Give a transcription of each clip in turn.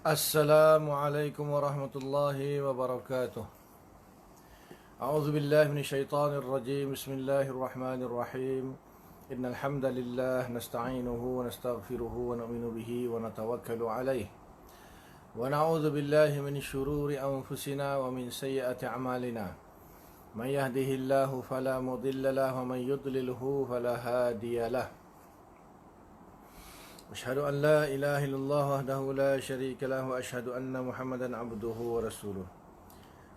Assalamualaikum warahmatullahi wabarakatuh. A'udzu billahi minasyaitonir rajim. Bismillahirrahmanirrahim. Innal hamdalillah nasta'inuhu wa nastaghfiruhu wa nu'minu bihi wa natawakkalu alayh. Wa na'udzu billahi min shururi anfusina wa min sayyiati a'malina. Man yahdihillahu fala mudilla lahu wa man yudlilhu fala hadiya lahu. أشهد أن لا إله إلا الله وحده لا شريك له وأشهد أن محمدا عبده ورسوله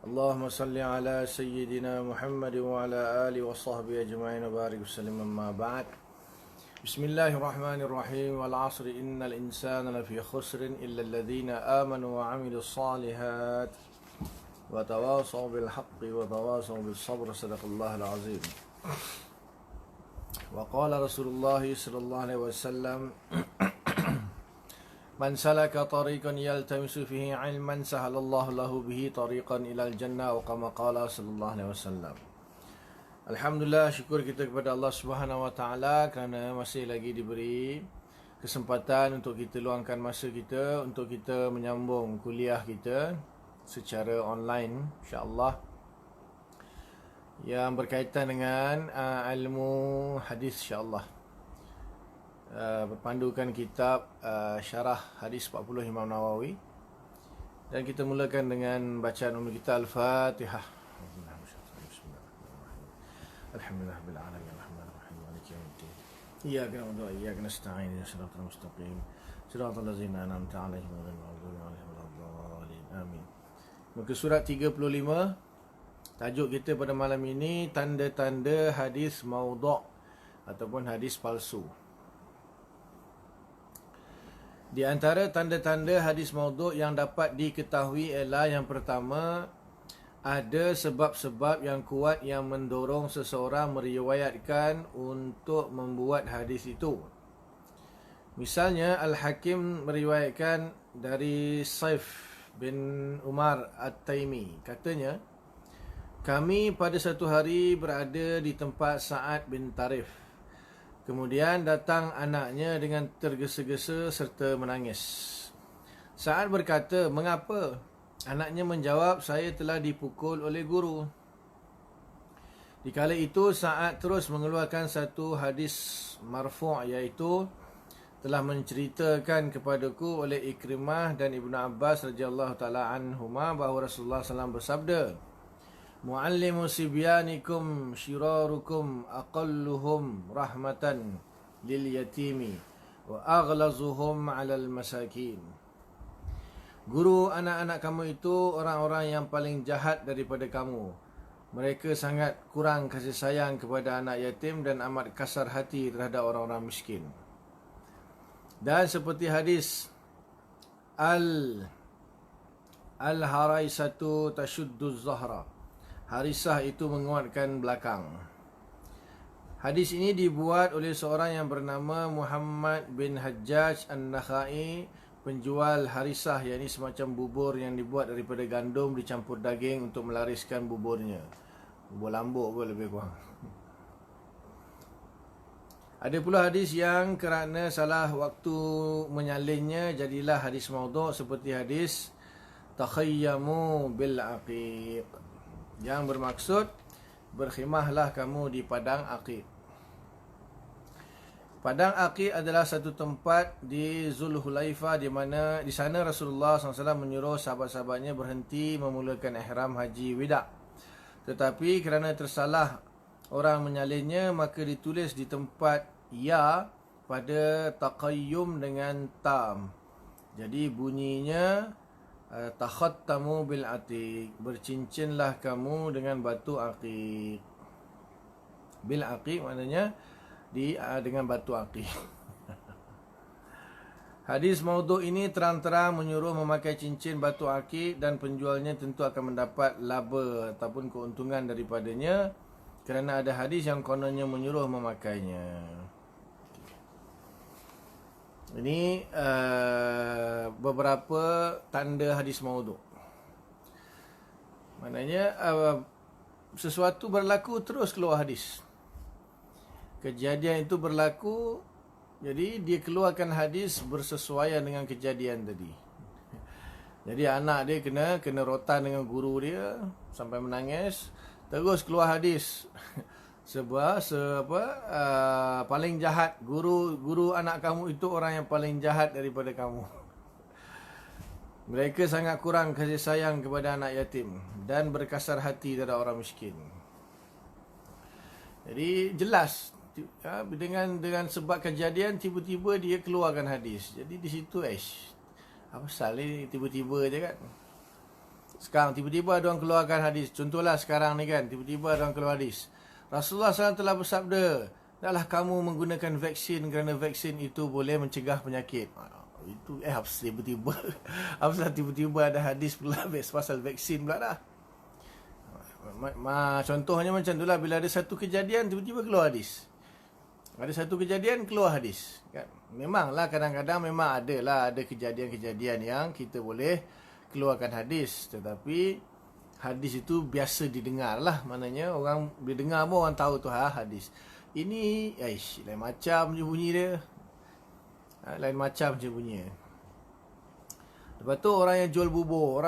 اللهم صل على سيدنا محمد وعلى آله وصحبه أجمعين وبارك وسلم أما بعد بسم الله الرحمن الرحيم والعصر إن الإنسان لفي خسر إلا الذين آمنوا وعملوا الصالحات وتواصوا بالحق وتواصوا بالصبر صدق الله العظيم وقال رسول الله صلى الله عليه وسلم من سلك طريقا يلتمس فيه علما سهل الله له به طريقا إلى الجنة وكما قال صلى الله عليه وسلم. Alhamdulillah, syukur kita kepada Allah Subhanahu Wa Taala kerana masih lagi diberi kesempatan untuk kita luangkan masa kita untuk kita menyambung kuliah kita secara online, insya-Allah, yang berkaitan dengan ilmu hadis, insya-Allah. Berpandukan kitab Syarah Hadis 40 Imam Nawawi. Dan kita mulakan dengan bacaan umum kita Al-Fatihah. Alhamdulillah bil alamin arrahmanir rahim maliki yaumiddin. Iyyaka na'budu wa iyyaka nasta'in ihdinas siratal mustaqim siratal ladzina an'amta 'alaihim ghairil maghdubi 'alaihim waladdallin. Amin. Muka surat 35. Tajuk kita pada malam ini tanda-tanda hadis maudhu' ataupun hadis palsu. Di antara tanda-tanda hadis maudhu' yang dapat diketahui ialah yang pertama, ada sebab-sebab yang kuat yang mendorong seseorang meriwayatkan untuk membuat hadis itu. Misalnya Al-Hakim meriwayatkan dari Saif bin Umar At-Taimi, katanya, kami pada satu hari berada di tempat Sa'ad bin Tarif. Kemudian datang anaknya dengan tergesa-gesa serta menangis. Sa'ad berkata, mengapa? Anaknya menjawab, saya telah dipukul oleh guru. Dikala itu Sa'ad terus mengeluarkan satu hadis marfu' iaitu telah menceritakan kepadaku oleh Ikrimah dan Ibnu Abbas radhiyallahu taala anhuma bahawa Rasulullah SAW bersabda, Muallimu sibyanikum shirarukum aqalluhum rahmatan lil yatimi wa aghlazuhum 'alal masakin. Guru anak-anak kamu itu orang-orang yang paling jahat daripada kamu. Mereka sangat kurang kasih sayang kepada anak yatim dan amat kasar hati terhadap orang-orang miskin. Dan seperti hadis Al-Haraisatu tashuddu zahra, harisah itu menguatkan belakang. Hadis ini dibuat oleh seorang yang bernama Muhammad bin Hajjaj An-Nakhai, penjual harisah, yakni semacam bubur yang dibuat daripada gandum dicampur daging untuk melariskan buburnya. Bubur lambuk pun lebih kurang. Ada pula hadis yang kerana salah waktu menyalinnya jadilah hadis maudhu' seperti hadis takhayyamu bil aqiq, yang bermaksud berkhemahlah kamu di Padang Aqiq. Padang Aqiq adalah satu tempat di Zulhulaifah di mana di sana Rasulullah SAW menyuruh sahabat-sahabatnya berhenti memulakan ihram haji wida'. Tetapi kerana tersalah orang menyalinnya, maka ditulis di tempat ya pada taqayyum dengan tam. Jadi bunyinya takhattamu bil atiq, bercincinlah kamu dengan batu aqiq. Bil aqiq maknanya dengan batu aqiq. Hadis maudhu' ini terang-terang menyuruh memakai cincin batu aqiq dan penjualnya tentu akan mendapat laba ataupun keuntungan daripadanya kerana ada hadis yang kononnya menyuruh memakainya. Ini beberapa tanda hadis maudhu'. Maknanya sesuatu berlaku terus keluar hadis. Kejadian itu berlaku, jadi dia keluarkan hadis bersesuaian dengan kejadian tadi. Jadi anak dia kena rotan dengan guru dia sampai menangis, terus keluar hadis. Paling jahat guru anak kamu itu orang yang paling jahat daripada kamu. Mereka sangat kurang kasih sayang kepada anak yatim dan berkasar hati terhadap orang miskin. Jadi jelas dengan sebab kejadian tiba-tiba dia keluarkan hadis. Jadi di situ apa pasal ni tiba-tiba je kan. Sekarang tiba-tiba ada orang keluarkan hadis. Contohlah sekarang ni kan, tiba-tiba ada orang keluar hadis. Rasulullah SAW telah bersabda, "Taklah kamu menggunakan vaksin kerana vaksin itu boleh mencegah penyakit." Itu apa tiba-tiba? Apa tiba-tiba ada hadis pula pasal vaksin pula dah. Contohnya macam itulah, bila ada satu kejadian tiba-tiba keluar hadis. Ada satu kejadian keluar hadis kan. Memanglah kadang-kadang memang ada kejadian-kejadian yang kita boleh keluarkan hadis, tetapi hadis itu biasa didengar lah. Maknanya orang bila dengar pun orang tahu tu hadis. Ini lain macam je bunyi dia. Lain macam je bunyi. Lepas tu orang yang jual bubur,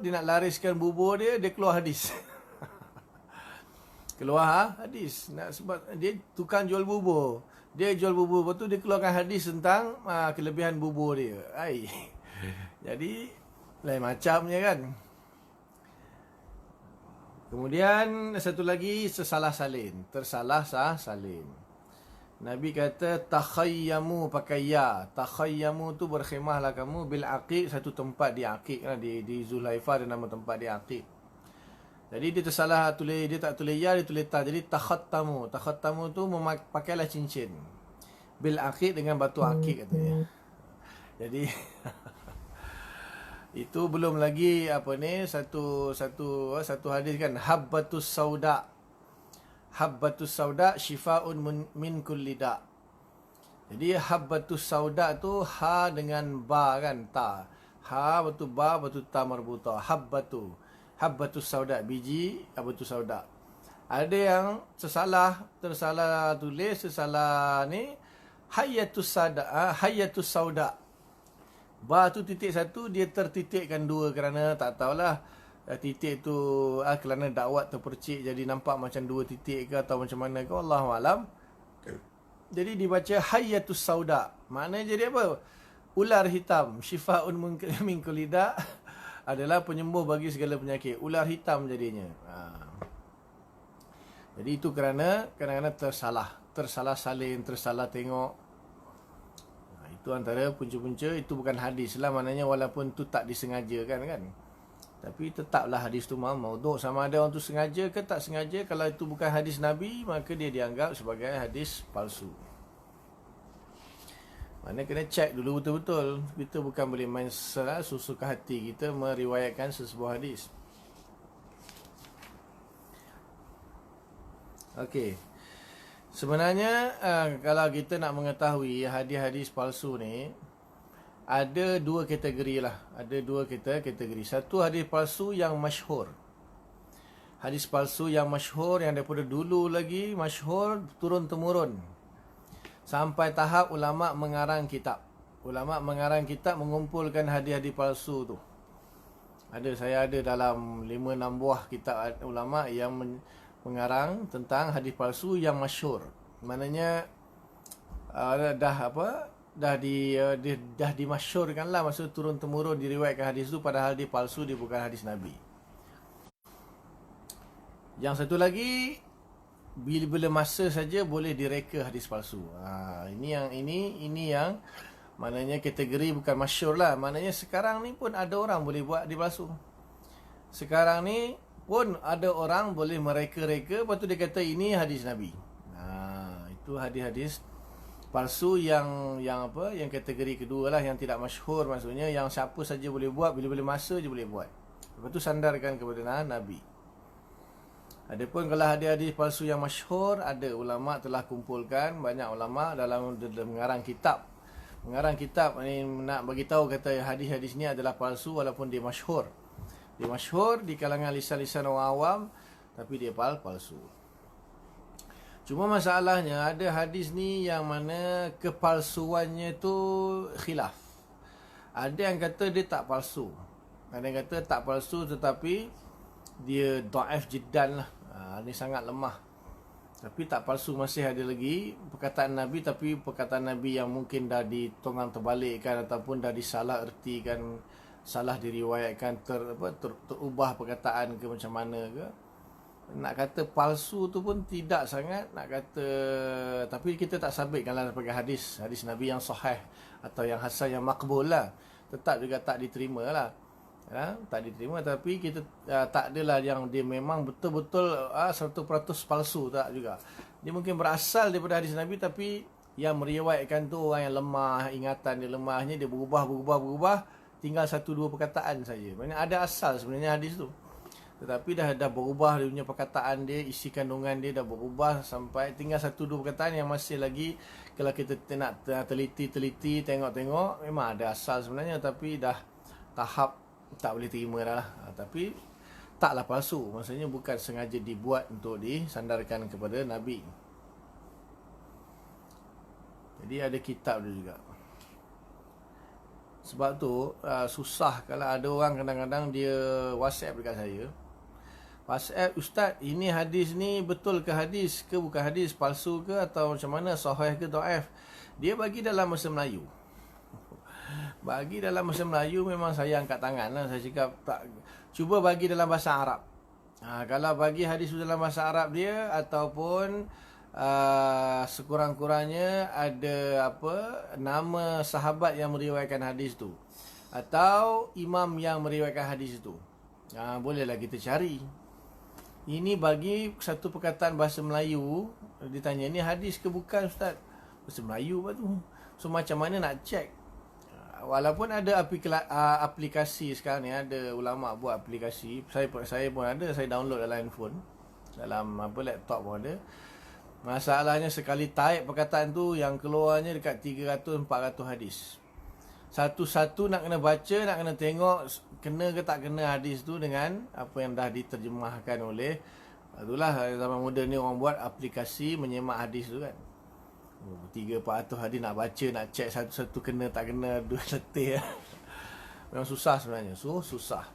dia nak lariskan bubur dia keluar hadis. Keluar hadis. Sebab dia tukang jual bubur. Dia jual bubur, lepas tu dia keluarkan hadis tentang kelebihan bubur dia. Jadi lain macamnya kan. Kemudian satu lagi, tersalah salin. Nabi kata takhayyamu, pakai ya. Takhayyamu tu berkhemahlah kamu bil Aqiq, satu tempat di Aqiq lah, di Zulaifa ada nama tempat di Aqiq. Jadi dia tersalah tulis, dia tak tulis ya, dia tulis ta. Jadi takhattamu tu pakailah cincin bil Aqiq, dengan batu Aqiq katanya. Jadi itu belum lagi satu hadis kan, habbatus sauda shifaun min kulli da. Jadi habbatus sauda tu ha dengan ba kan, ta. Ha batu ba batu ta marbuta. Habbatus sauda, biji habbatus sauda. Ada yang tersalah tulis, ni hayatus sauda. Ba tu titik satu, dia tertitikkan dua kerana tak tahulah titik tu kerana dakwat terpercik jadi nampak macam dua titik ke atau macam mana ke, Allahualam. Jadi dibaca hayatus sauda. Maknanya jadi apa? Ular hitam, syifaun min kulli da, adalah penyembuh bagi segala penyakit. Ular hitam jadinya. Jadi itu kerana kadang-kadang tersalah salin, tersalah tengok. Itu antara punca-punca. Itu bukan hadis lah, maknanya walaupun tu tak disengaja kan. Tapi tetaplah hadis tu maudhu. Sama ada orang tu sengaja ke tak sengaja, kalau itu bukan hadis Nabi, maka dia dianggap sebagai hadis palsu. Maknanya kena cek dulu betul-betul. Kita bukan boleh main susuka hati kita meriwayatkan sesebuah hadis. Okey. Sebenarnya kalau kita nak mengetahui hadis-hadis palsu ni, ada dua kategori lah. Ada dua kategori. Satu, hadis palsu yang masyhur. Hadis palsu yang masyhur, yang daripada dulu lagi masyhur, turun-temurun. Sampai tahap ulama' mengarang kitab. Ulama' mengarang kitab mengumpulkan hadis-hadis palsu tu. Saya ada dalam 5-6 buah kitab ulama' yang mengarang tentang hadis palsu yang masyhur. Maknanya dah dimasyhurkan lah, maksud turun temurun diriwayatkan hadis tu, padahal dia palsu, dia bukan hadis Nabi. Yang satu lagi, bila masa saja boleh direka hadis palsu. Ini yang maknanya kategori bukan masyhur lah. Maknanya sekarang ni pun ada orang boleh buat hadis palsu. Sekarang ni pun ada orang boleh mereka-reka, lepas tu dia kata ini hadis Nabi. Itu hadis-hadis palsu yang kategori kedua lah, yang tidak masyhur, maksudnya yang siapa saja boleh buat, bila-bila masa je boleh buat. Lepas tu sandarkan kepada Nabi. Adapun kalau hadis-hadis palsu yang masyhur, ada ulama telah kumpulkan, banyak ulama dalam mengarang kitab. Mengarang kitab ni nak bagi tahu kata hadis-hadis ni adalah palsu walaupun dia masyhur. Dia masyhur di kalangan lisan-lisan orang awam, tapi dia palsu. Cuma masalahnya ada hadis ni yang mana kepalsuannya tu khilaf. Ada yang kata dia tak palsu. Ada yang kata tak palsu tetapi dia dhaif jiddan lah. Ni sangat lemah. Tapi tak palsu, masih ada lagi perkataan Nabi, tapi perkataan Nabi yang mungkin dah ditongang terbalikkan ataupun dah disalah ertikan, salah diriwayatkan, terubah perkataan ke macam mana ke. Nak kata palsu tu pun tidak sangat, nak kata, tapi kita tak sabitkanlah sebagai hadis Nabi yang sahih atau yang hasan, yang makbul lah. Tetap juga tak diterima lah. Tak diterima, tapi kita tak adalah yang dia memang betul-betul 100% palsu, tak juga. Dia mungkin berasal daripada hadis Nabi, tapi yang meriwayatkan tu orang yang lemah, ingatan dia lemahnya, dia berubah, tinggal 1-2 perkataan saja. Maksudnya ada asal sebenarnya hadis tu, tetapi dah berubah dia punya perkataan dia, isi kandungan dia dah berubah sampai tinggal 1-2 perkataan yang masih lagi, kalau kita nak teliti, tengok-tengok, memang ada asal sebenarnya, tapi dah tahap tak boleh terima dah lah. Tapi taklah palsu, maksudnya bukan sengaja dibuat untuk disandarkan kepada Nabi. Jadi ada kitab dia juga. Sebab tu susah kalau ada orang kadang-kadang dia WhatsApp dekat saya. WhatsApp, Ustaz, ini hadis ni betul ke hadis ke bukan hadis, palsu ke atau macam mana, sahih ke dhaif? Dia bagi dalam bahasa Melayu. Bagi dalam bahasa Melayu memang saya angkat tangan lah. Saya cakap tak, cuba bagi dalam bahasa Arab. Kalau bagi hadis dalam bahasa Arab dia, ataupun sekurang-kurangnya ada nama sahabat yang meriwayatkan hadis tu, atau imam yang meriwayatkan hadis tu, bolehlah kita cari. Ini bagi satu perkataan bahasa Melayu, ditanya ni hadis ke bukan Ustaz, bahasa Melayu apa tu. So macam mana nak check? Walaupun ada aplikasi sekarang ni, ada ulama buat aplikasi. Saya pun ada, saya download dalam handphone, dalam laptop pun ada. Masalahnya sekali type perkataan tu, yang keluarnya dekat 300-400 hadis. Satu-satu nak kena baca, nak kena tengok kena ke tak kena hadis tu dengan apa yang dah diterjemahkan oleh, itulah zaman moden ni orang buat aplikasi menyemak hadis tu kan. 300-400 hadis nak baca, nak check satu-satu kena tak kena, dua letih. Memang susah sebenarnya. Susah.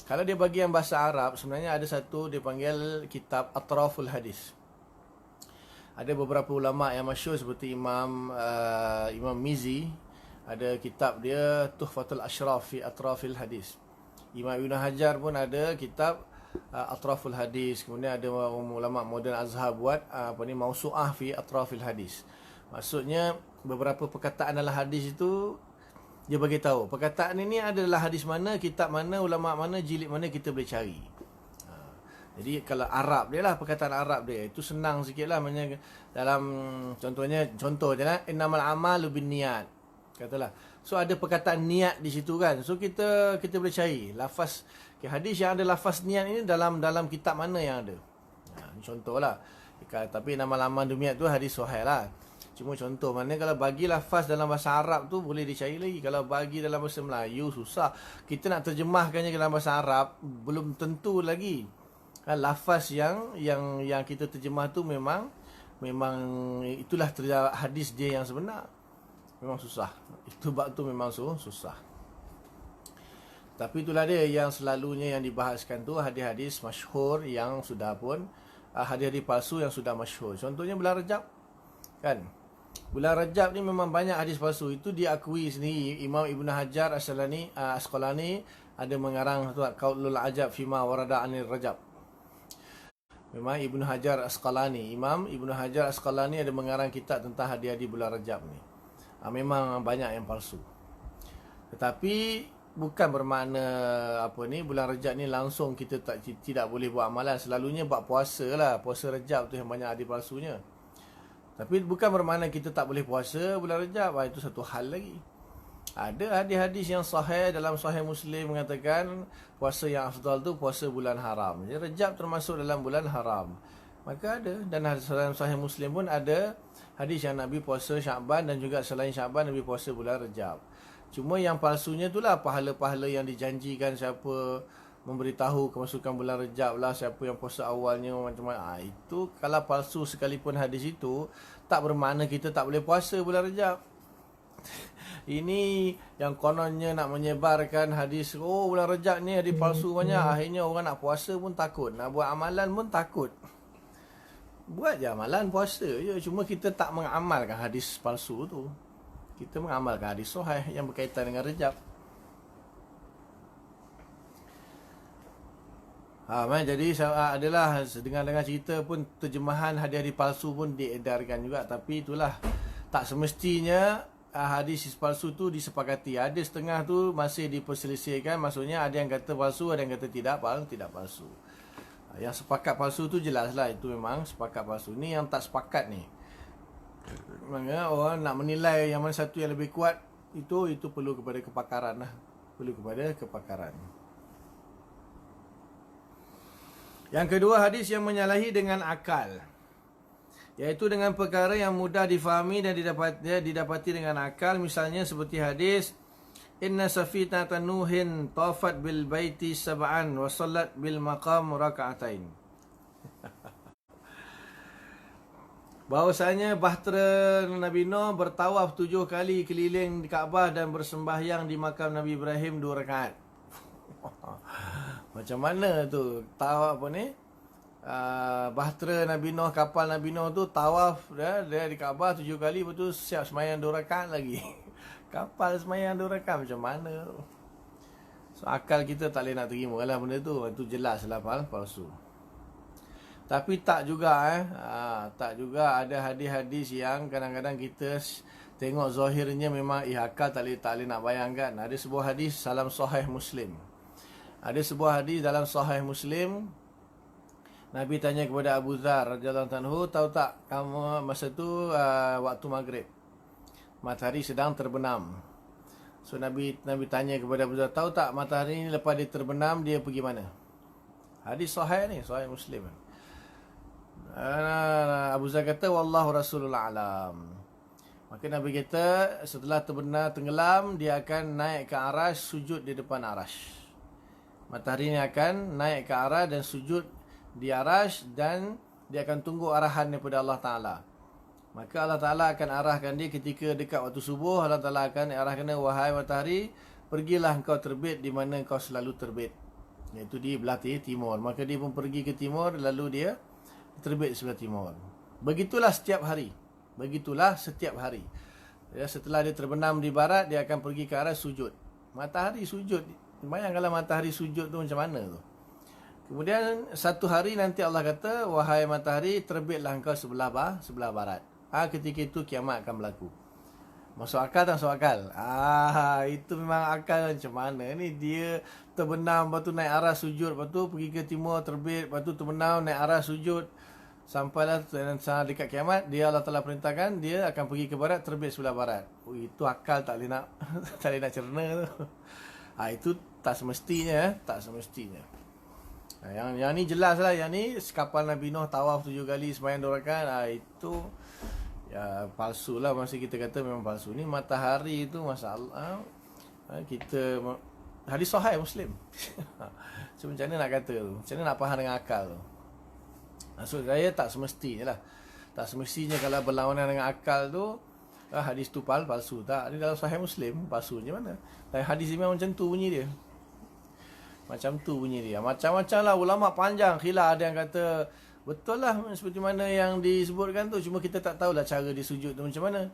Kalau dia bagi yang bahasa Arab, sebenarnya ada satu dia panggil kitab Atraful Hadis. Ada beberapa ulama yang masyhur seperti Imam Mizi, ada kitab dia Tuhfatul Ashraf fi Atrafil Hadis. Imam Ibn Hajar pun ada kitab Atraful Hadis. Kemudian ada ulama moden Azhar buat Mausu'ah fi Atrafil Hadis. Maksudnya beberapa perkataan dalam hadis itu dia bagi tahu perkataan ini adalah hadis mana, kitab mana, ulama mana, jilid mana, kita boleh cari. Jadi kalau Arab dia lah, perkataan Arab dia itu senang sikit lah. Dalam contoh je lah, innamal amalu binniyat, katalah. So ada perkataan niat di situ kan. So kita boleh cari lafaz, hadis yang ada lafaz niat ini dalam kitab mana yang ada. Contohlah. Tapi nama-nama dumiat tu hadis sahih lah. Cuma contoh, mana kalau bagi lafaz dalam bahasa Arab tu boleh dicari lagi. Kalau bagi dalam bahasa Melayu susah. Kita nak terjemahkannya ke dalam bahasa Arab belum tentu lagi. Lafaz yang kita terjemah tu memang itulah hadis dia yang sebenar. Memang susah. Itu bab tu memang susah. Tapi itulah dia yang selalunya yang dibahaskan tu, hadis-hadis masyhur yang sudah pun hadis-hadis palsu yang sudah masyhur. Contohnya bulan Rajab kan. Bulan Rajab ni memang banyak hadis palsu. Itu diakui sendiri. Imam Ibn Hajar Asqalani ada mengarang Qaulul Ajab fima warada anil Rajab. Memang Ibn Hajar Asqalani, Imam Ibn Hajar Asqalani ada mengarang kitab tentang hadis-hadis bulan Rajab ni. Memang banyak yang palsu. Tetapi bukan bermakna bulan Rajab ni langsung kita tidak boleh buat amalan. Selalunya buat puasa lah. Puasa Rajab tu yang banyak hadis palsunya. Tapi bukan bermakna kita tak boleh puasa bulan Rajab. Itu satu hal lagi. Ada hadis-hadis yang sahih dalam Sahih Muslim mengatakan puasa yang afdal tu puasa bulan haram. Jadi Rajab termasuk dalam bulan haram. Maka ada, dan dalam Sahih Muslim pun ada hadis yang Nabi puasa Sya'ban, dan juga selain Sya'ban Nabi puasa bulan Rajab. Cuma yang palsunya itulah pahala-pahala yang dijanjikan, siapa memberitahu kemasukan bulan Rajab lah, siapa yang puasa awalnya macam-macam. Itu kalau palsu sekalipun hadis itu, tak bermakna kita tak boleh puasa bulan Rajab. Ini yang kononnya nak menyebarkan hadis, oh bulan Rejab ni hadis palsu banyak. Akhirnya orang nak puasa pun takut, nak buat amalan pun takut. Buat je amalan, puasa je. Cuma kita tak mengamalkan hadis palsu tu. Kita mengamalkan hadis sahih yang berkaitan dengan Rejab. Jadi adalah dengan cerita pun terjemahan hadis-hadis palsu pun diedarkan juga. Tapi itulah, tak semestinya hadis palsu tu disepakati. Ada setengah tu masih diperselisihkan. Maksudnya ada yang kata palsu, ada yang kata tidak palsu. Yang sepakat palsu tu jelaslah, itu memang sepakat palsu. Ni yang tak sepakat ni. Maknanya orang nak menilai yang mana satu yang lebih kuat, itu perlu kepada kepakaran lah. Perlu kepada kepakaran. Yang kedua, hadis yang menyalahi dengan akal, iaitu dengan perkara yang mudah difahami dan didapati dengan akal. Misalnya seperti hadis, Inna safitatan Nuhin tafat bil baiti sab'an wa salat bil maqam raka'atain. Bahawasanya bahtera Nabi Nuh bertawaf 7 kali keliling di Kaabah dan bersembahyang di makam Nabi Ibrahim 2 rakaat. Macam mana tu tawaf apa ni? Bahtera Nabi Nuh, kapal Nabi Nuh tu tawaf dia di Kaabah 7 kali, lepas tu siap sembahyang 2 rakaat lagi. Kapal sembahyang 2 rakaat macam mana tu? So akal kita tak boleh nak terima lah benda tu. Itu jelas lah palsu. Tapi tak juga tak juga ada hadis-hadis yang kadang-kadang kita tengok zahirnya memang akal tak boleh nak bayangkan. Ada sebuah hadis dalam Sahih Muslim. Ada sebuah hadis dalam Sahih Muslim, Nabi tanya kepada Abu Dzar radhiyallahu anhu, tahu tak kamu masa tu waktu maghrib, matahari sedang terbenam. So Nabi tanya kepada Abu Dzar, tahu tak matahari ni lepas dia terbenam dia pergi mana? Hadis sahih ni, Sahih Muslim. Abu Dzar kata, wallahu rasulul alam. Maka Nabi kata, setelah tenggelam, dia akan naik ke arash, sujud di depan arash. Matahari ni akan naik ke arah dan sujud di arash, dan dia akan tunggu arahan daripada Allah Ta'ala. Maka Allah Ta'ala akan arahkan dia ketika dekat waktu subuh. Allah Ta'ala akan arahkan dia, wahai matahari, pergilah engkau terbit di mana engkau selalu terbit, iaitu di belah timur. Maka dia pun pergi ke timur, lalu dia terbit sebelah timur. Begitulah setiap hari. Ya, setelah dia terbenam di barat, dia akan pergi ke arah sujud. Matahari sujud. Bayangkanlah matahari sujud tu macam mana tu. Kemudian satu hari nanti Allah kata, wahai matahari, terbitlah engkau sebelah barat. Ketika itu kiamat akan berlaku. Masuk akal tak masuk akal? Itu memang akal macam mana ni. Dia terbenam, lepas tu naik arah sujud, lepas tu pergi ke timur, terbit, lepas tu terbenam, naik arah sujud, sampailah dekat kiamat. Dia Allah Ta'ala perintahkan, dia akan pergi ke barat, terbit sebelah barat. Itu akal tak boleh nak tak boleh nak cerna tu. Itu tak semestinya. Yang ni jelas lah. Yang ni kapal Nabi Nuh tawaf 7 kali sembahyang 2 rakaat. Itu ya palsu lah. Masih kita kata memang palsu. Ni matahari tu masalah. Kita hadis sahih Muslim. So macam mana nak kata tu? Macam mana nak faham dengan akal tu? Maksud saya tak semestinya lah. Tak semestinya kalau berlawanan dengan akal tu hadis tu palsu. Tak, ada dalam Sahih Muslim palsunya mana? Dan hadis memang macam tu bunyi dia. Macam-macam lah, ulama panjang khilaf. Ada yang kata betul lah seperti mana yang disebutkan tu, cuma kita tak tahulah cara dia sujud tu macam mana.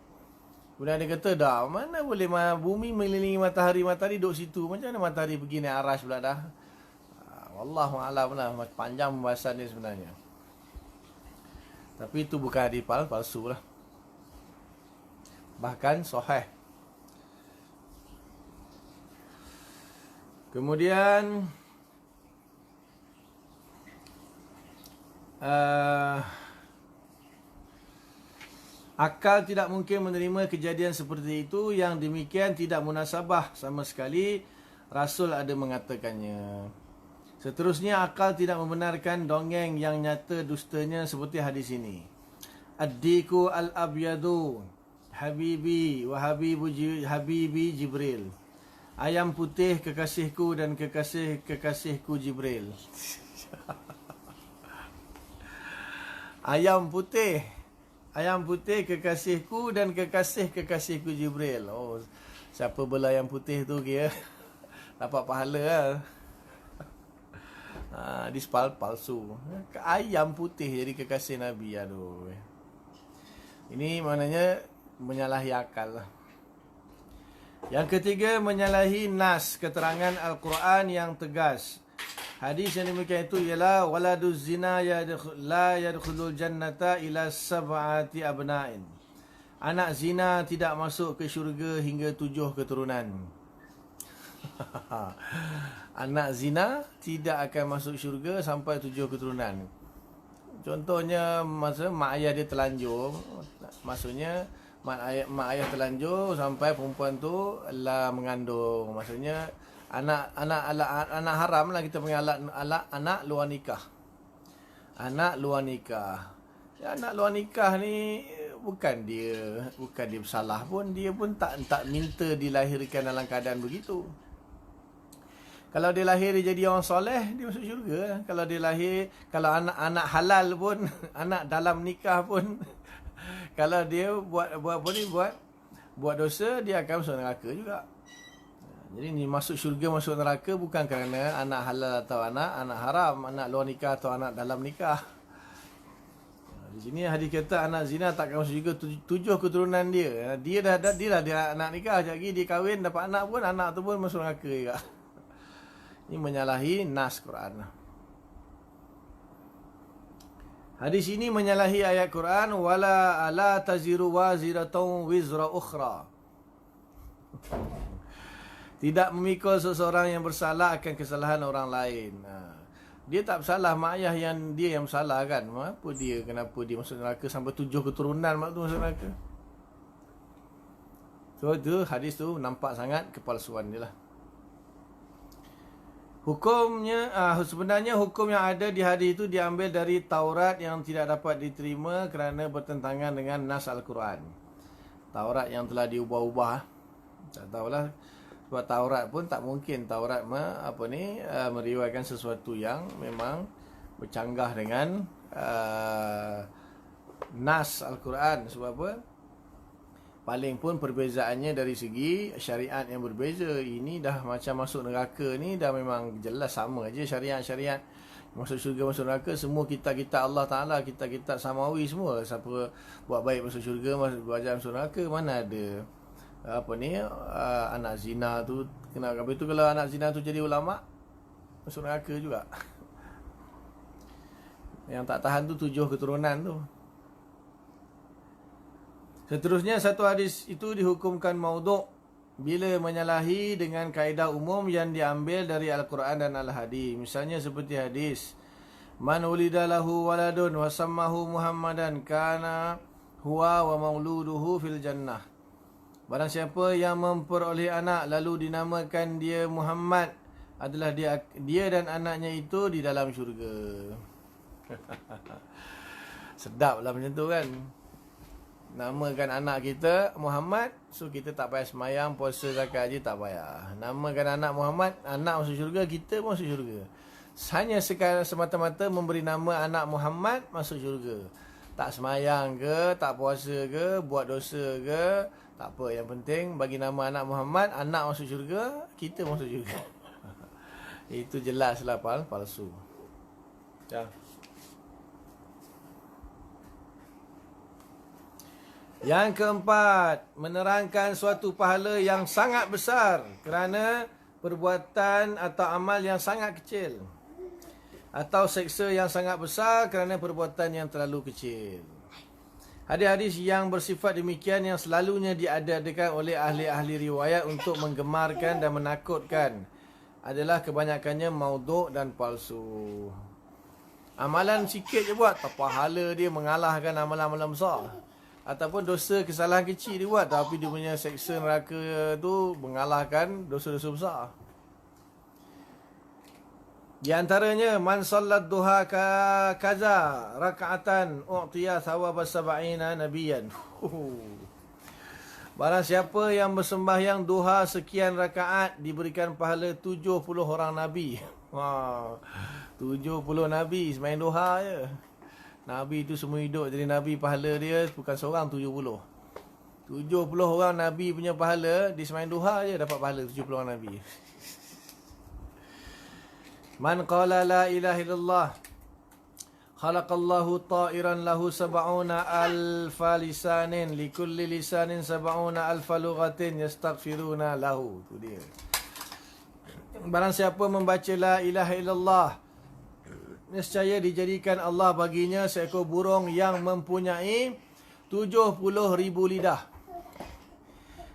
Kemudian ada kata, dah mana boleh bumi mengelilingi matahari duduk situ, macam mana matahari pergi naik arash pula dah. Wallahu a'lam lah, panjang pembahasan dia sebenarnya. Tapi itu bukan hadis palsu lah, bahkan sahih. Kemudian akal tidak mungkin menerima kejadian seperti itu. Yang demikian tidak munasabah sama sekali. Rasul ada mengatakannya. Seterusnya, akal tidak membenarkan dongeng yang nyata dustanya seperti hadis ini. Ad-diku al-abyadu habibi wa habibi Jibril. Ayam putih kekasihku dan kekasihku Jibril. Ayam putih Ayam putih kekasihku dan kekasihku Jibril. Oh, siapa bela ayam putih tu kira dapat pahala lah. This palsu. Ayam putih jadi kekasih Nabi. Aduh. Ini maknanya menyalahi akal lah. Yang ketiga, menyalahi nas, keterangan Al-Quran yang tegas. Hadis yang demikian itu ialah waladuz zina la yadkhulul jannata ila sab'ati abna'in. Anak zina tidak masuk ke syurga hingga 7 keturunan. Anak zina tidak akan masuk syurga sampai 7 keturunan. Contohnya masa mak ayah dia telanjur, maksudnya mak ayah telanjur sampai perempuan tu lah mengandung. Maksudnya anak haram lah, kita panggil anak luar nikah. Anak luar nikah. Ya, anak luar nikah ni bukan dia bersalah pun, dia pun tak minta dilahirkan dalam keadaan begitu. Kalau dia lahir dia jadi orang soleh, dia masuk syurga. Kalau dia lahir, kalau anak halal pun, anak dalam nikah pun, kalau dia buat dosa, dia akan masuk neraka juga. Jadi ni masuk syurga, masuk neraka bukan kerana anak halal atau anak haram, anak luar nikah atau anak dalam nikah. Di sini hadis kata anak zina tak akan masuk syurga 7 keturunan dia. Dia dah anak nikah, sekejap lagi dia kahwin dapat anak pun, anak tu pun masuk neraka juga. Ini menyalahi nas Quran. Hadis ini menyalahi ayat Quran wala ala taziru waziratun wizra ukhra. Tidak memikul seseorang yang bersalah akan kesalahan orang lain. Dia tak bersalah, mak ayah yang bersalah kan. Kenapa dia masuk neraka sampai 7 keturunan mak tu masuk neraka. So tu hadis tu nampak sangat kepalsuan dia lah. Hukumnya, sebenarnya hukum yang ada di hadis itu diambil dari Taurat yang tidak dapat diterima kerana bertentangan dengan nas Al-Quran. Taurat yang telah diubah-ubah. Tak tahulah. Sebab Taurat pun tak mungkin Taurat meriwayatkan sesuatu yang memang bercanggah dengan nas Al-Quran. Sebab apa? Paling pun perbezaannya dari segi syariat yang berbeza. Ini dah macam masuk neraka ni dah memang jelas sama aja syariat-syariat. Masuk syurga, masuk neraka, semua kitab-kitab Allah Ta'ala, kitab-kitab samawi semua. Siapa buat baik masuk syurga, buat jahat masuk neraka, mana ada anak zina tu kena. Habis tu kalau anak zina tu jadi ulama, masuk neraka juga. Yang tak tahan tu 7 keturunan tu. Seterusnya, satu hadis itu dihukumkan maudhu' bila menyalahi dengan kaedah umum yang diambil dari Al-Quran dan Al-Hadis. Misalnya seperti hadis, man ulida lahu waladun wa sammahu Muhammadan kana huwa wa mauluduhu fil jannah. Barang siapa yang memperoleh anak lalu dinamakan dia Muhammad, adalah dia dan anaknya itu di dalam syurga. Sedaplah macam tu kan. Namakan anak kita Muhammad, so kita tak payah semayang, puasa, zakat haji, tak payah. Namakan anak Muhammad, anak masuk syurga, kita masuk syurga. Hanya semata-mata memberi nama anak Muhammad masuk syurga. Tak semayang ke, tak puasa ke, buat dosa ke, tak apa. Yang penting bagi nama anak Muhammad, anak masuk syurga, kita masuk syurga. Itu jelaslah palsu. Ya. Yang keempat, menerangkan suatu pahala yang sangat besar kerana perbuatan atau amal yang sangat kecil, atau seksa yang sangat besar kerana perbuatan yang terlalu kecil. Hadis-hadis yang bersifat demikian yang selalunya diadakan oleh ahli-ahli riwayat untuk menggemarkan dan menakutkan adalah kebanyakannya maudhu' dan palsu. Amalan sikit je buat, pahala dia mengalahkan amalan-amalan besar. Ataupun dosa kesalahan kecil dia buat, tapi dia punya seksa neraka tu mengalahkan dosa-dosa besar. Di antaranya, man sallat duha kaza raka'atan u'tiya thawab sab'ina nabiyan. Barang siapa yang bersembahyang duha sekian rakaat diberikan pahala 70 orang nabi. Wah, 70 nabi sembahyang duha je. Nabi tu semua hidup jadi Nabi, pahala dia bukan seorang, 70. 70 orang Nabi punya pahala. Di semain duha je dapat pahala 70 orang Nabi. Man qala la ilaha illallah khalaqallahu ta'iran lahu sab'una alfa lisanin likulli lisanin sab'una alfa lughatin yastaghfiruna lahu. Tu dia. Barang siapa membaca la ilaha illallah, nescaya dijadikan Allah baginya seekor burung yang mempunyai 70,000 lidah.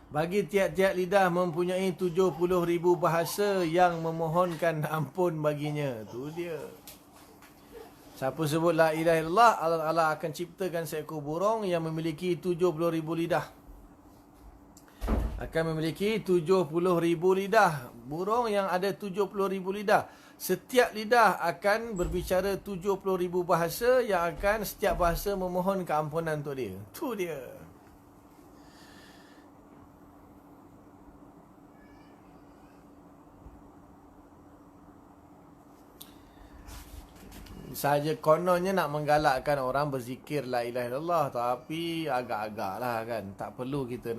Bagi tiap-tiap lidah mempunyai 70,000 bahasa yang memohonkan ampun baginya. Tu dia. Siapa sebut la ilaha illallah, Allah akan ciptakan seekor burung yang memiliki 70,000 lidah. Akan memiliki 70,000 lidah. Burung yang ada 70,000 lidah. Setiap lidah akan berbicara 70,000 bahasa yang akan setiap bahasa memohon keampunan untuk dia. Tu dia. Saja kononnya nak menggalakkan orang berzikir la ilaha illallah, tapi agak-agak lah kan. Tak perlu kita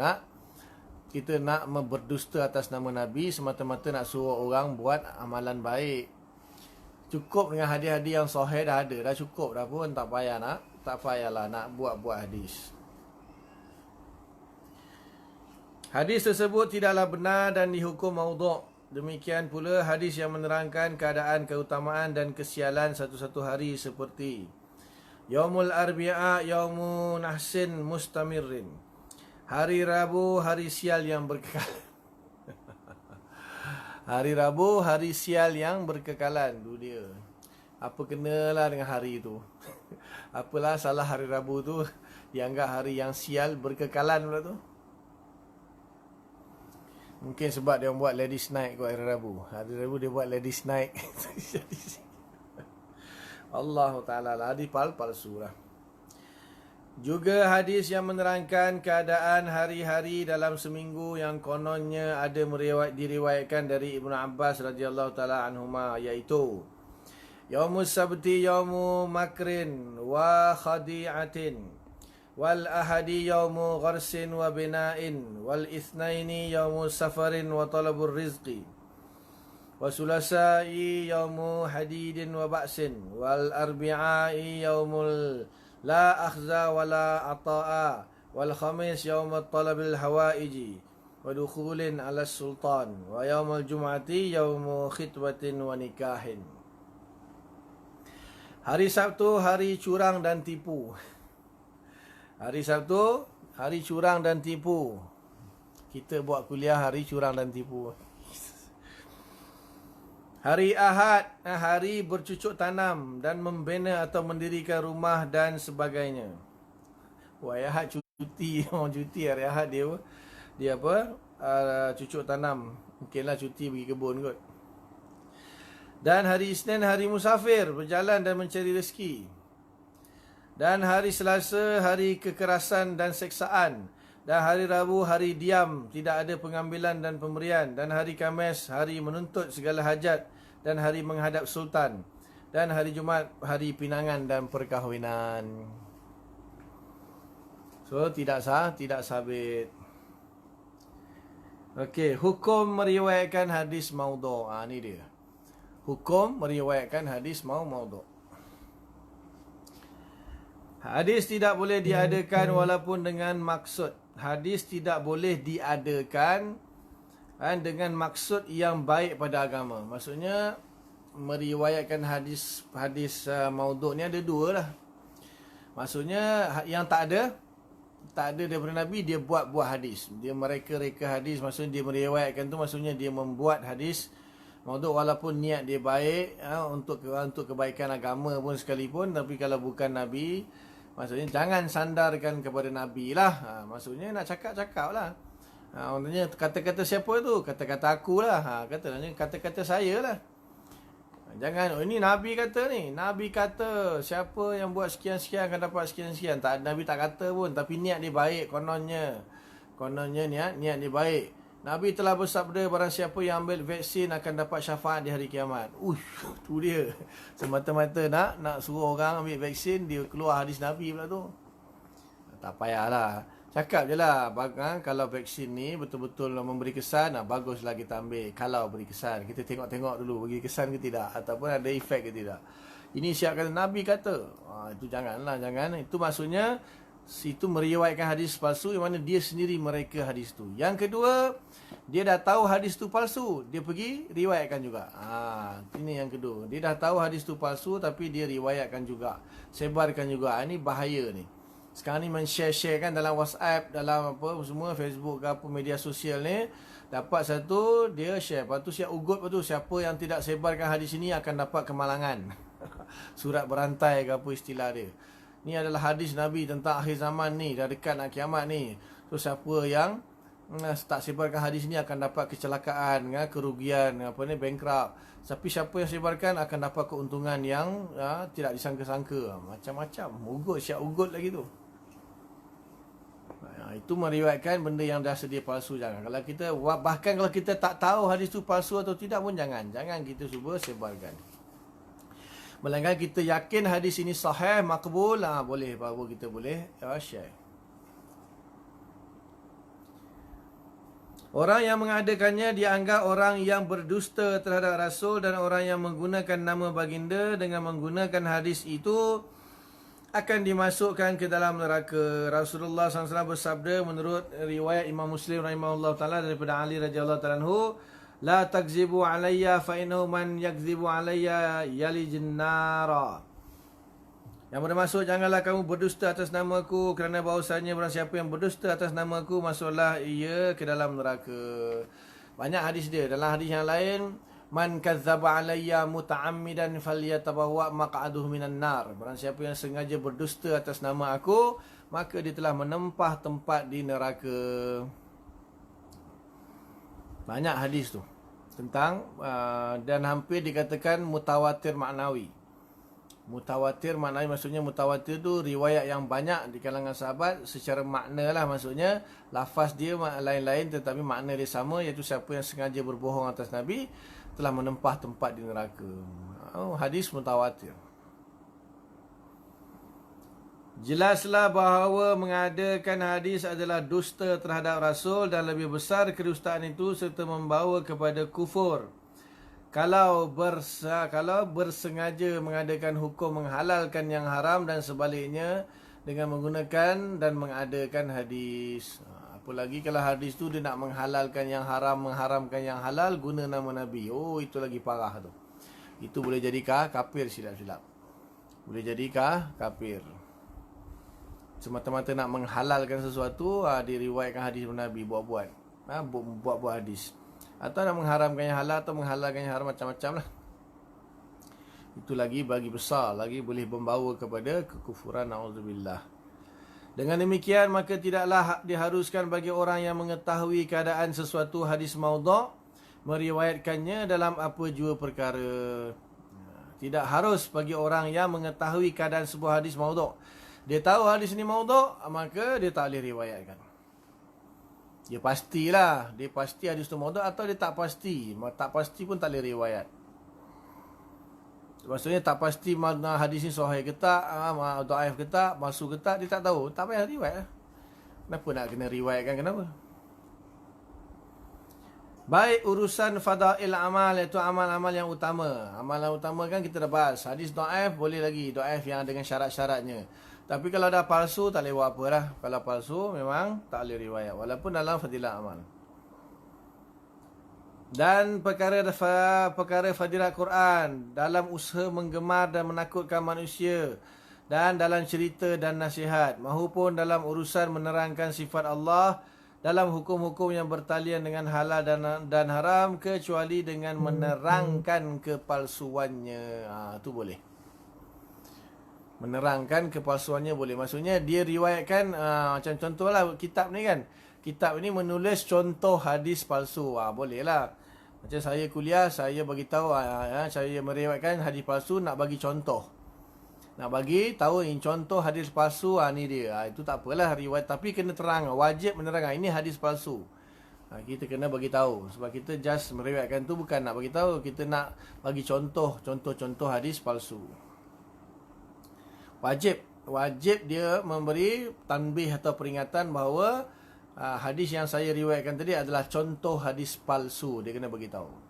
nak berdusta atas nama Nabi semata-mata nak suruh orang buat amalan baik. Cukup dengan hadis-hadis yang sahih dah ada, dah cukup dah pun, tak payahlah nak buat-buat hadis. Hadis tersebut tidaklah benar dan dihukum maudhu'. Demikian pula hadis yang menerangkan keadaan keutamaan dan kesialan satu-satu hari seperti Yaumul Arbi'a Yaumu Nahsin Mustamirrin. Hari Rabu hari sial yang berkekalan. Hari Rabu hari sial yang berkekalan. Tu dia. Apa kenalah dengan hari tu? Apalah salah hari Rabu tu dianggap hari yang sial berkekalan pula tu? Mungkin sebab dia buat Ladies Night kot hari Rabu. Hari Rabu dia buat Ladies Night. Allah Ta'ala lah. Hadis palsu lah. Juga hadis yang menerangkan keadaan hari-hari dalam seminggu yang kononnya ada diriwayatkan dari Ibnu Abbas radhiyallahu ta'ala anhuma, iaitu Yaumus Sabti Yaumu Makrin wa Khadi'atin, wal ahadi yaumu gharsin wa bina'in, wal ithnaini yaumu safarin wa talabur rizqi, wa sulasai yaumu hadidin wa ba'sin, wal arbi'ai yaumul la akhza wa la ata'a, wal khamis yaumut talabil hawaiji wa dukhulin ala sultan, wa yaumul jum'ati yaumu khitbatin wa nikahin. Hari Sabtu hari curang dan tipu. Hari Sabtu, hari curang dan tipu. Kita buat kuliah hari curang dan tipu. Hari Ahad, hari bercucuk tanam dan membina atau mendirikan rumah dan sebagainya. Wah, Ahad cuti. Orang cuti hari Ahad dia apa? Cucuk tanam. Mungkinlah cuti pergi kebun kot. Dan hari Isnin, hari musafir, berjalan dan mencari rezeki. Dan hari Selasa, hari kekerasan dan seksaan. Dan hari Rabu, hari diam, tidak ada pengambilan dan pemberian. Dan hari Khamis, hari menuntut segala hajat. Dan hari menghadap sultan. Dan hari Jumaat, hari pinangan dan perkahwinan. So, tidak sah, tidak sabit. Okey, hukum meriwayatkan hadis maudhu'. Ni dia. Hukum meriwayatkan hadis maudhu'. Hadis tidak boleh diadakan walaupun dengan maksud. Hadis tidak boleh diadakan dengan maksud yang baik pada agama. Maksudnya meriwayatkan hadis maudhu' ni ada dua lah. Maksudnya yang tak ada daripada Nabi, dia buat hadis. Dia mereka-reka hadis, maksudnya dia meriwayatkan tu, maksudnya dia membuat hadis maudhu' walaupun niat dia baik untuk kebaikan agama pun sekalipun. Tapi kalau bukan Nabi, maksudnya jangan sandarkan kepada Nabi lah. Maksudnya nak cakap lah. Maksudnya kata-kata siapa tu? Kata-kata aku lah. Kata-kata saya lah. Jangan, ini Nabi kata ni. Nabi kata siapa yang buat sekian-sekian akan dapat sekian-sekian. Nabi tak kata pun. Tapi niat dia baik kononnya. Kononnya niat dia baik. Nabi telah bersabda, barang siapa yang ambil vaksin akan dapat syafaat di hari kiamat. Tu dia. Semata-mata nak suruh orang ambil vaksin, dia keluar hadis Nabi pula tu. Tak payahlah. Cakap je lah, kalau vaksin ni betul-betul memberi kesan, baguslah kita ambil. Kalau beri kesan, kita tengok-tengok dulu beri kesan ke tidak, ataupun ada efek ke tidak. Ini siap kata, Nabi kata. Itu janganlah, jangan. Itu maksudnya, itu meriwayatkan hadis palsu, yang mana dia sendiri mereka hadis tu. Yang kedua, dia dah tahu hadis tu palsu, dia pergi riwayatkan juga. Ini yang kedua. Dia dah tahu hadis tu palsu, tapi dia riwayatkan juga, sebarkan juga. Ini bahaya ni. Sekarang ni men-share kan dalam WhatsApp, dalam apa semua, Facebook ke apa, media sosial ni. Dapat satu, dia share. Lepas tu siap ugut, lepas tu siapa yang tidak sebarkan hadis ini akan dapat kemalangan. Surat berantai ke apa istilah dia. Ni adalah hadis Nabi tentang akhir zaman ni, dah dekat nak kiamat ni. So siapa yang tak sebarkan hadis ni akan dapat kecelakaan, kerugian, bankrupt. Tapi siapa yang sebarkan akan dapat keuntungan yang tidak disangka-sangka. Macam-macam. Ugut, siap ugut lagi tu. Itu meriwayatkan benda yang dah sedia palsu. Jangan. Bahkan kalau kita tak tahu hadis tu palsu atau tidak pun jangan kita cuba sebarkan. Melainkan kita yakin hadis ini sahih, makbul, boleh, baru kita boleh share. Orang yang mengadakannya dianggap orang yang berdusta terhadap Rasul, dan orang yang menggunakan nama baginda dengan menggunakan hadis itu akan dimasukkan ke dalam neraka. Rasulullah SAW bersabda menurut riwayat Imam Muslim rahimahullah ta'ala daripada Ali radhiyallahu ta'ala anhu, la takzibu alayya fa innahu man yakzibu alayya yalijin nara. Yang bermaksud, janganlah kamu berdusta atas namaku, kerana bahawasanya barang siapa yang berdusta atas namaku, masuklah ia ke dalam neraka. Banyak hadis dia. Dalam hadis yang lain, man kazzaba alayya muta'ammidan falyatabawwa maq'aduhu minan nar. Barang siapa yang sengaja berdusta atas nama aku, maka dia telah menempah tempat di neraka. Banyak hadis tu tentang dan hampir dikatakan mutawatir maknawi. Mutawatir maknanya, maksudnya mutawatir tu riwayat yang banyak di kalangan sahabat secara makna lah, maksudnya lafaz dia lain-lain tetapi makna dia sama, iaitu siapa yang sengaja berbohong atas Nabi telah menempah tempat di neraka. Hadis mutawatir. Jelaslah bahawa mengadakan hadis adalah dusta terhadap Rasul, dan lebih besar kedustaan itu serta membawa kepada kufur. Kalau bersengaja mengadakan hukum menghalalkan yang haram, dan sebaliknya dengan menggunakan dan mengadakan hadis. Apalagi kalau hadis tu dia nak menghalalkan yang haram, mengharamkan yang halal, guna nama Nabi. Itu lagi parah tu. Itu boleh jadikah kafir silap-silap. Boleh jadikah kafir. Semata-mata nak menghalalkan sesuatu, diriwayatkan hadis Nabi, buat-buat. Buat-buat hadis. Atau nak mengharamkan yang halal atau menghalalkan yang haram, macam-macam lah. Itu lagi bagi besar, lagi boleh membawa kepada kekufuran, na'udzubillah. Dengan demikian, maka tidaklah diharuskan bagi orang yang mengetahui keadaan sesuatu hadis maudhu' meriwayatkannya dalam apa jua perkara. Tidak harus bagi orang yang mengetahui keadaan sebuah hadis maudhu'. Dia tahu hadis ni maudhu', maka dia tak boleh riwayatkan. Dia pastilah, dia pasti hadis tu maudhu' atau dia tak pasti. Tak pasti pun tak boleh riwayat. Maksudnya tak pasti mana hadis ni sahih ke tak, dhaif ke tak, palsu ke tak, dia tak tahu. Tak payah riwayat. Kenapa nak kena riwayatkan, kenapa? Baik urusan fadail amal, iaitu amal-amal yang utama. Amal yang utama kan kita dah bahas. Hadis dhaif boleh lagi, dhaif yang dengan syarat-syaratnya. Tapi kalau dah palsu, tak boleh buat apa lah. Kalau palsu, memang tak boleh riwayat. Walaupun dalam fadilah amal. Dan perkara fadilah Quran, dalam usaha menggemar dan menakutkan manusia, dan dalam cerita dan nasihat, mahupun dalam urusan menerangkan sifat Allah, dalam hukum-hukum yang bertalian dengan halal dan haram, kecuali dengan menerangkan kepalsuannya. Itu boleh. Menerangkan kepalsuannya boleh. Maksudnya dia riwayatkan, macam contohlah kitab ni kan. Kitab ni menulis contoh hadis palsu. Boleh lah. Macam saya kuliah, saya bagi tahu, saya meriwayatkan hadis palsu, nak bagi contoh. Nak bagi tahu ini contoh hadis palsu, ni dia. Itu tak apalah riwayat, tapi kena terang, wajib menerangkan ini hadis palsu. Kita kena bagi tahu. Sebab kita just meriwayatkan tu bukan nak bagi tahu, kita nak bagi contoh hadis palsu. Wajib dia memberi tanbih atau peringatan bahawa hadis yang saya riwayatkan tadi adalah contoh hadis palsu. Dia kena bagi tahu.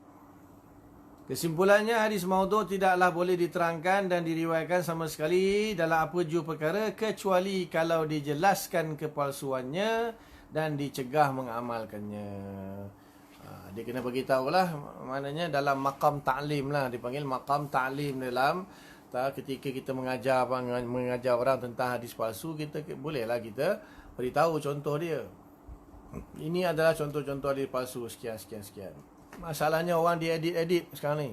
Kesimpulannya, hadis maudhu' tidaklah boleh diterangkan dan diriwayatkan sama sekali dalam apa jua perkara kecuali kalau dijelaskan kepalsuannya dan dicegah mengamalkannya. Dia kena bagi tahulah, maknanya dalam maqam ta'lim lah, dipanggil maqam ta'lim dalam ketika kita mengajar orang tentang hadis palsu, kita bolehlah kita beritahu contoh dia. Ini adalah contoh-contoh hadis palsu sekian. Masalahnya orang dia edit sekarang ni.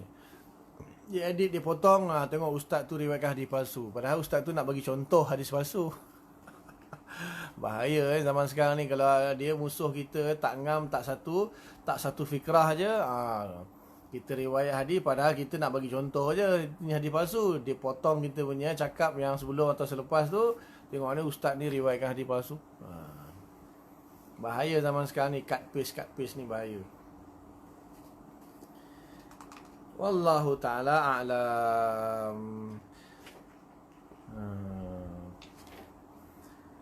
Dia edit, dia potong, tengok ustaz tu riwayatkan hadis palsu. Padahal ustaz tu nak bagi contoh hadis palsu. Bahaya zaman sekarang ni. Kalau dia musuh kita, tak ngam, tak satu fikrah je, kita riwayat hadis padahal kita nak bagi contoh je, ni hadis palsu. Dia potong kita punya cakap yang sebelum atau selepas tu. Tengok ni ustaz ni riwayatkan hadis palsu. Bahaya zaman sekarang ni. Cut paste ni bahaya. Wallahu ta'ala a'lam.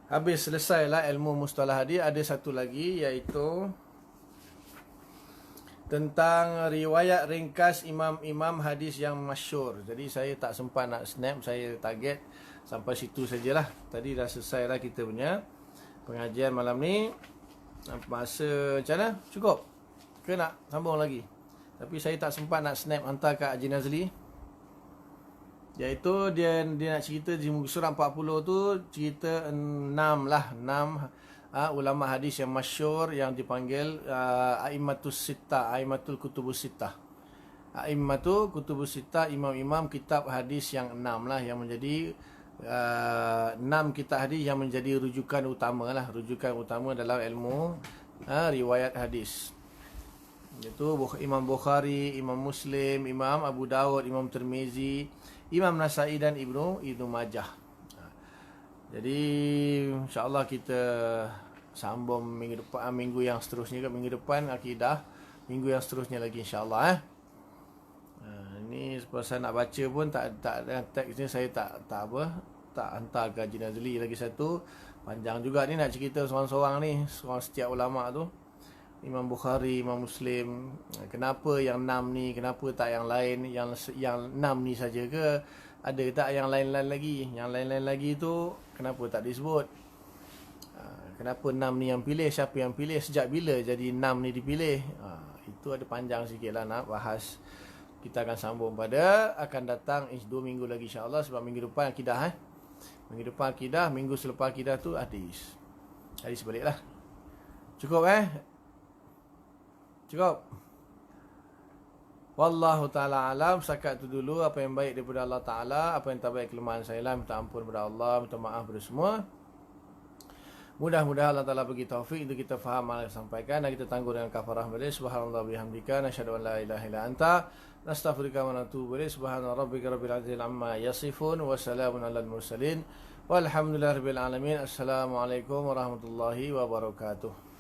Habis, selesailah ilmu mustalah hadis. Ada satu lagi, iaitu tentang riwayat ringkas imam-imam hadis yang masyhur. Jadi saya tak sempat nak snap, saya target sampai situ sajalah. Tadi dah selesai lah kita punya pengajian malam ni. Masa macam mana? Cukup? Ke nak sambung lagi? Tapi saya tak sempat nak snap hantar kat Haji Nazli. Iaitu dia nak cerita di muka surat 40 tu, cerita 6 ulama hadis yang masyhur yang dipanggil A'immatus Sittah, A'immatul Kutubus Sittah. A'immatul Kutubus Sittah, imam-imam kitab hadis yang 6 lah, yang menjadi 6 kitab hadis yang menjadi rujukan utama dalam ilmu riwayat hadis. Iaitu Imam Bukhari, Imam Muslim, Imam Abu Dawud, Imam Tirmizi, Imam Nasa'i dan Ibnu Majah. Jadi insya-Allah kita sambung minggu depan, minggu yang seterusnya, minggu depan akidah, minggu yang seterusnya lagi insya-Allah. Ini pasal nak baca pun tak teks ni saya tak hantar ke Haji Nazli lagi satu. Panjang juga ni nak cerita seorang-seorang ni, setiap ulama tu. Imam Bukhari, Imam Muslim, kenapa yang 6 ni, kenapa tak yang lain, yang 6 ni saja ke, ada tak yang lain-lain lagi? Yang lain-lain lagi tu kenapa tak disebut? Kenapa 6 ni yang pilih, siapa yang pilih, sejak bila jadi 6 ni dipilih? Itu ada panjang sikit lah nak bahas. Kita akan sambung pada akan datang 2 minggu lagi insya-Allah, sebab minggu depan akidah minggu depan akidah, minggu selepas akidah tu hadis baliklah. Cukup Cukup. Wallahu ta'ala alam. Setakat tu dulu. Apa yang baik daripada Allah Ta'ala, apa yang tak baik kelemahan saya lah, minta ampun kepada Allah, minta maaf kepada semua. Mudah-mudahan Allah Ta'ala bagi taufik untuk kita faham apa yang sampaikan dan kita tangguh dengan kafarah balik. Subhanallah bihamdika, nasyhadu an la ilaha illa anta, nastaghfiruka wa natubu ilaik. Subhana rabbika rabbil izzati amma yasifun wa salamun alal mursalin walhamdulillahi rabbil alamin. Assalamualaikum warahmatullahi wabarakatuh.